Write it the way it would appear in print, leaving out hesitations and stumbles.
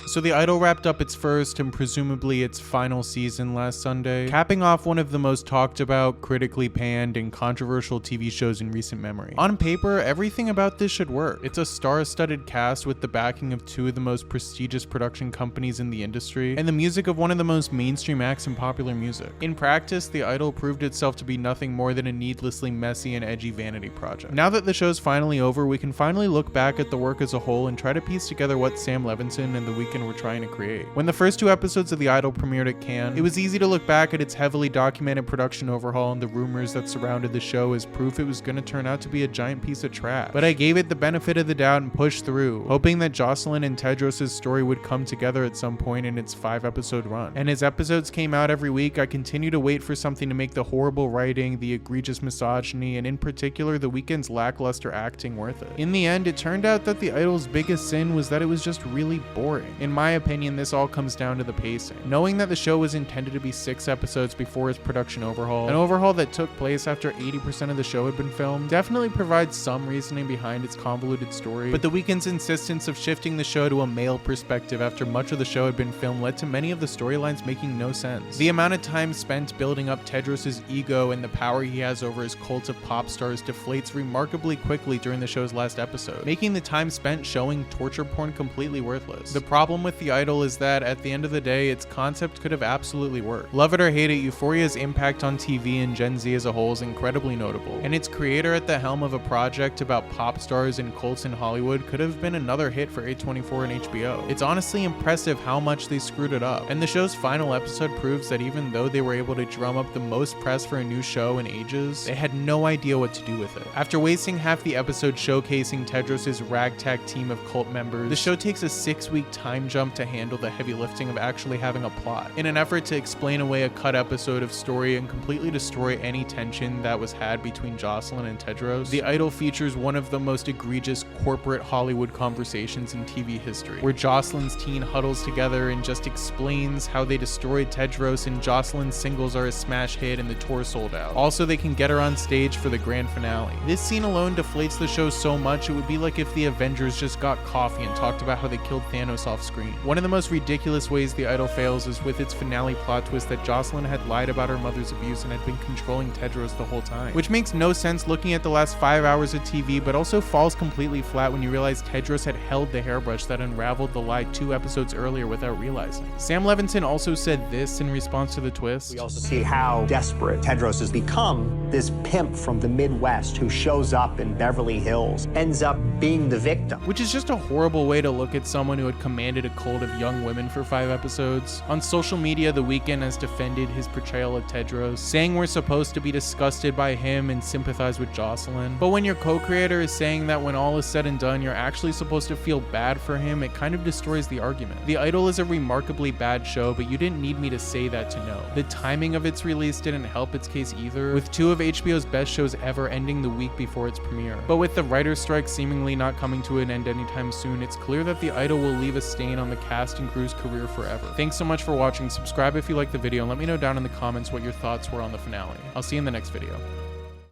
So The Idol wrapped up its first and presumably its final season last Sunday, capping off one of the most talked about, critically panned, and controversial TV shows in recent memory. On paper, everything about this should work. It's a star-studded cast with the backing of two of the most prestigious production companies in the industry, and the music of one of the most mainstream acts in popular music. In practice, The Idol proved itself to be nothing more than a needlessly messy and edgy vanity project. Now that the show's finally over, we can finally look back at the work as a whole and try to piece together what Sam Levinson and the Weeknd were trying to create. When the first two episodes of The Idol premiered at Cannes, it was easy to look back at its heavily documented production overhaul and the rumors that surrounded the show as proof it was going to turn out to be a giant piece of trash. But I gave it the benefit of the doubt and pushed through, hoping that Jocelyn and Tedros' story would come together at some point in its 5-episode run. And as episodes came out every week, I continued to wait for something to make the horrible writing, the egregious misogyny, and in particular the Weeknd's lackluster acting worth it. In the end, it turned out that The Idol's biggest sin was that it was just really boring. In my opinion, this all comes down to the pacing. Knowing that the show was intended to be 6 episodes before its production overhaul, an overhaul that took place after 80% of the show had been filmed, definitely provides some reasoning behind its convoluted story, but the Weeknd's insistence of shifting the show to a male perspective after much of the show had been filmed led to many of the storylines making no sense. The amount of time spent building up Tedros' ego and the power he has over his cult of pop stars deflates remarkably quickly during the show's last episode, making the time spent showing torture porn completely worthless. The problem with The Idol is that at the end of the day, its concept could have absolutely worked. Love it or hate it, Euphoria's impact on TV and Gen Z as a whole is incredibly notable, and its creator at the helm of a project about pop stars and cults in Hollywood could have been another hit for A24 and HBO. It's honestly impressive how much they screwed it up, and the show's final episode proves that even though they were able to drum up the most press for a new show in ages, they had no idea what to do with it. After wasting half the episode showcasing Tedros' ragtag team of cult members, the show takes a 6-week time jump to handle the heavy lifting of actually having a plot. In an effort to explain away a cut episode of story and completely destroy any tension that was had between Jocelyn and Tedros, The Idol features one of the most egregious corporate Hollywood conversations in TV history, where Jocelyn's teen huddles together and just explains how they destroyed Tedros and Jocelyn's singles are a smash hit and the tour sold out. Also, they can get her on stage for the grand finale. This scene alone deflates the show so much it would be like if the Avengers just got coffee and talked about how they killed Thanos off screen. One of the most ridiculous ways The Idol fails is with its finale plot twist that Jocelyn had lied about her mother's abuse and had been controlling Tedros the whole time, which makes no sense looking at the last 5 hours of TV, but also falls completely flat when you realize Tedros had held the hairbrush that unraveled the lie 2 episodes earlier without realizing. Sam Levinson also said this in response to the twist. We also see how desperate Tedros has become, this pimp from the Midwest who shows up in Beverly Hills, ends up being the victim. Which is just a horrible way to look at someone who had commanded a cult of young women for 5 episodes. On social media, The Weeknd has defended his portrayal of Tedros, saying we're supposed to be disgusted by him and sympathize with Jocelyn. But when your co-creator is saying that when all is said and done, you're actually supposed to feel bad for him, it kind of destroys the argument. The Idol is a remarkably bad show, but you didn't need me to say that to know. The timing of its release didn't help its case either, with 2 of HBO's best shows ever ending the week before its premiere. But with the writer's strike seemingly not coming to an end anytime soon, it's clear that The Idol will leave a stain on the cast and crew's career forever. Thanks so much for watching. Subscribe if you liked the video and let me know down in the comments what your thoughts were on the finale. I'll see you in the next video.